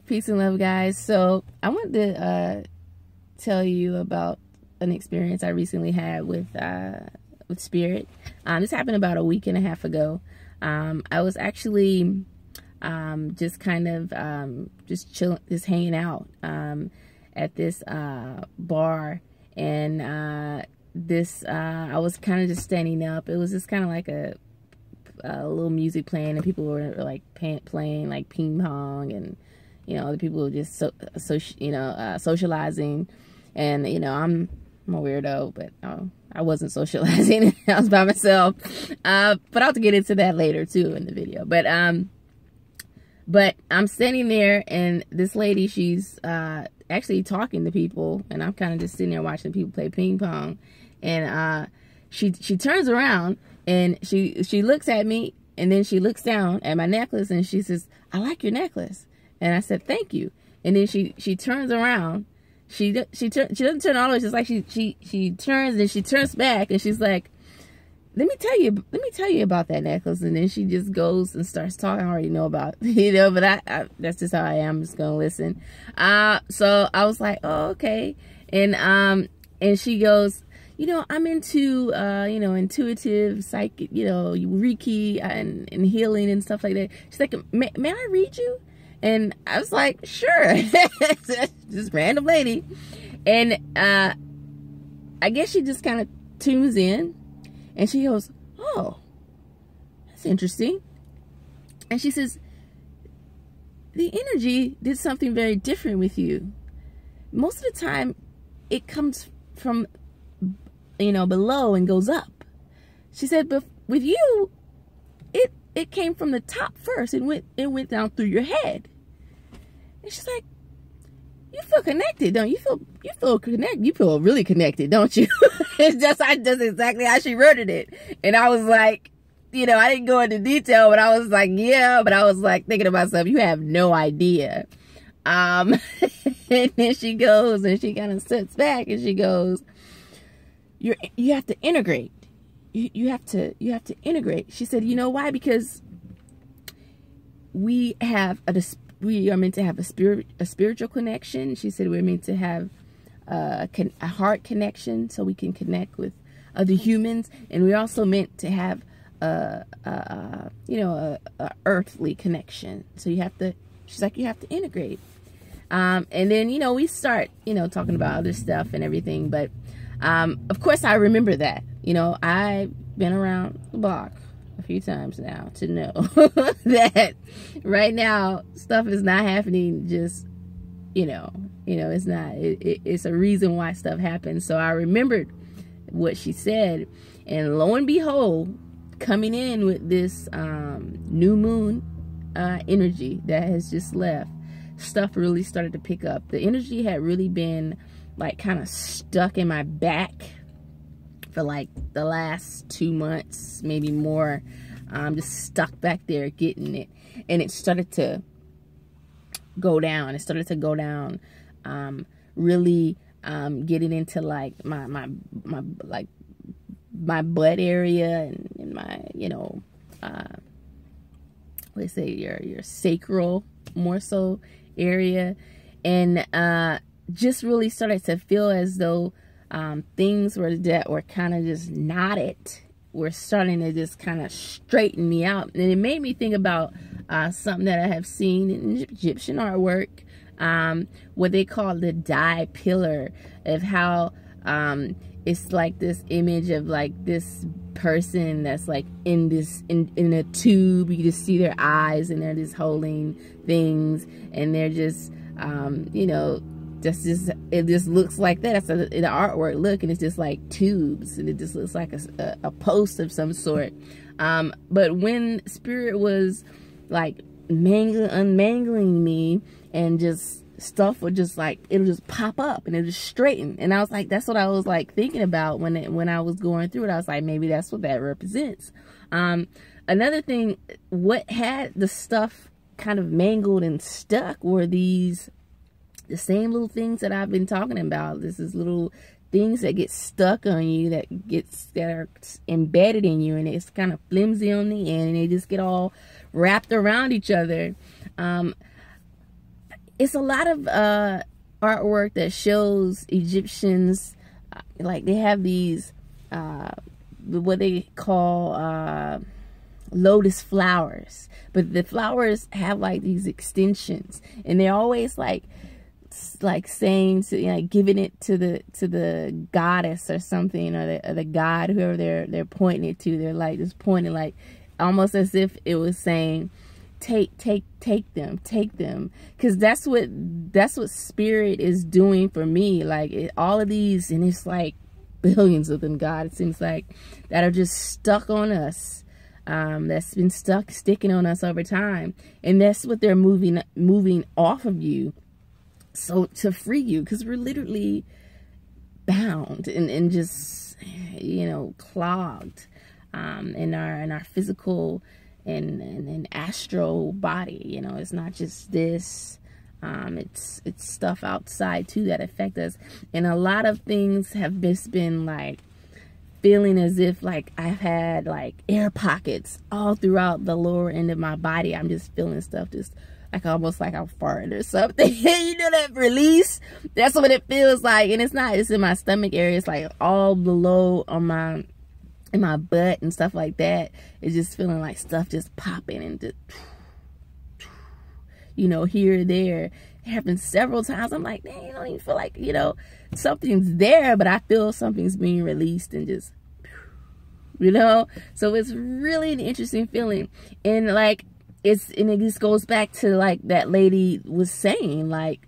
Peace and love, guys. So I wanted to tell you about an experience I recently had with spirit. This happened about a week and a half ago. I was actually just kind of just chilling, just hanging out at this bar, and I was kind of just standing up. It was just kind of like a little music playing, and people were like playing like ping pong, and the people were just socializing. And I'm a weirdo, but I wasn't socializing. I was by myself. But I'll get into that later too in the video. But I'm standing there, and this lady, she's actually talking to people, and I'm kind of just sitting there watching people play ping pong. And she turns around, and she looks at me, and then she looks down at my necklace, and she says, "I like your necklace." And I said, "Thank you." And then she turns around. She doesn't turn all the way. It's just like she turns, and she turns back, and she's like, let me tell you about that necklace." And then she just goes and starts talking. I already know about, but I that's just how I am. I'm just gonna listen. So I was like, "Oh, okay." And she goes, "I'm into intuitive psychic, Reiki and healing and stuff like that." She's like, may I read you?" And I was like, "Sure." Just random lady. And I guess she just kind of tunes in, and she goes, "Oh, that's interesting." And she says, "The energy did something very different with you. Most of the time, it comes from, below and goes up." She said, "But with you, it came from the top first and went down through your head." And she's like, "You feel connected, don't you? You feel connected. You feel really connected, don't you?" It's just exactly how she worded it. And I was like, I didn't go into detail, but I was like, yeah. But I was like thinking to myself, you have no idea. And then she goes, and she kind of sits back, and she goes, You have to integrate. You have to integrate." She said, "You know why? Because we are meant to have a spiritual connection." She said we're meant to have a heart connection, so we can connect with other humans, and we're also meant to have a earthly connection. So she's like, you have to integrate. And then we start talking about other stuff and everything, but of course I remember that. I've been around the block a few times now to know that right now stuff is not happening just, it's not, it's a reason why stuff happens. So I remembered what she said, and lo and behold, coming in with this new moon energy that has just left, stuff really started to pick up. The energy had really been like kind of stuck in my back for like the last 2 months, maybe more. Just stuck back there getting it, and it started to go down. It started to go down, really getting into like my butt area and my let's say your sacral more so area, and just really started to feel as though things that were kind of just knotted were starting to just kind of straighten me out. And it made me think about something that I have seen in Egyptian artwork, what they call the Dai pillar, of how it's like this image of like this person that's like in a tube. You just see their eyes, and they're just holding things, and they're just it just looks like that. That's the artwork look, and it's just like tubes, and it just looks like a post of some sort. But when spirit was like unmangling me, and just stuff would just like, it'll just pop up and it'll just straighten. And I was like, that's what I was like thinking about when I was going through it. I was like, maybe that's what that represents. Another thing, what had the stuff kind of mangled and stuck were the same little things that I've been talking about. This is little things that get stuck on you, that are embedded in you, and it's kind of flimsy on the end, and they just get all wrapped around each other. it's a lot of artwork that shows Egyptians, like they have these what they call lotus flowers, but the flowers have like these extensions, and they're always like saying to, you know, giving it to the goddess or something, or the god, whoever they're pointing it to. They're like just pointing, like almost as if it was saying, take them, because that's what spirit is doing for me. Like all of these, and it's like billions of them, God, it seems like, that are just stuck on us, that's been sticking on us over time, and that's what they're moving off of you, so to free you, because we're literally bound and just, you know, clogged in our physical and astral body. You know, it's not just this, it's stuff outside too that affect us, and a lot of things have just been like feeling as if like I've had like air pockets all throughout the lower end of my body. I'm just feeling stuff just like almost like I'm farting or something. You know, that release, that's what it feels like. And it's not, it's in my stomach area, it's like all below on in my butt and stuff like that. It's just feeling like stuff just popping and just, you know, here or there. It happened several times. I'm like, man, you don't even feel like, you know, something's there, but I feel something's being released and just, you know. So it's really an interesting feeling. And like, and it just goes back to like that lady was saying, like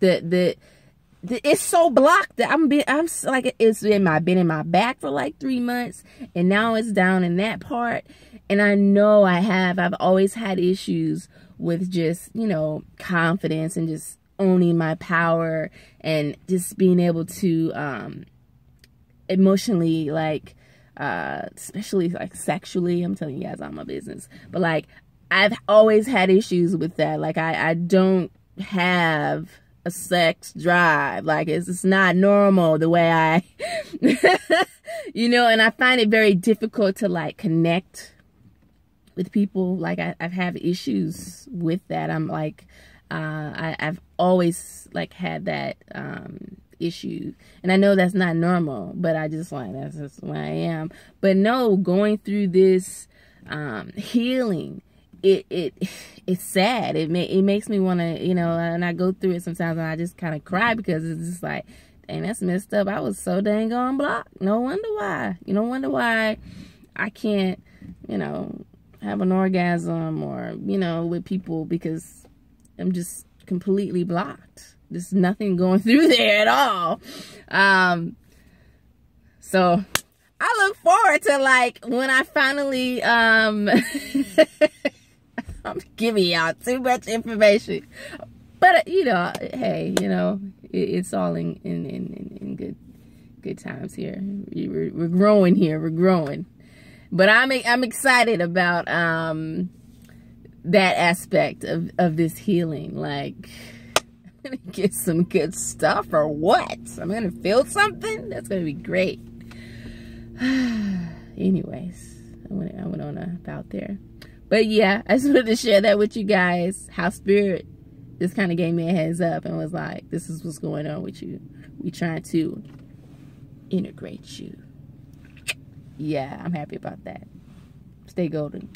it's so blocked that I'm like, it's been in my back for like 3 months, and now it's down in that part. And I know I've always had issues with just, you know, confidence and just owning my power and just being able to emotionally, like especially like sexually, I'm telling you guys all my business, but like I've always had issues with that. Like I don't have a sex drive. Like it's not normal the way I you know, and I find it very difficult to like connect with people. Like I've had issues with that. I'm like I've always like had that issue, and I know that's not normal, but I just like, that's just who I am. But no, going through this healing, it's sad. It makes me want to, you know, and I go through it sometimes and I just kind of cry, because it's just like, dang, that's messed up. I was so dang on blocked. No wonder why. You don't wonder why I can't, you know, have an orgasm or, you know, with people, because I'm just completely blocked. There's nothing going through there at all. So I look forward to like when I finally I'm giving y'all too much information, but you know, hey, you know, it's all in good times here. We're growing here. We're growing, but I'm excited about that aspect of this healing. Like, I'm gonna get some good stuff, or what? I'm gonna feel something. That's gonna be great. Anyways, I went on about there. But yeah, I just wanted to share that with you guys, how Spirit just kind of gave me a heads up and was like, this is what's going on with you. We trying to integrate you. Yeah, I'm happy about that. Stay golden.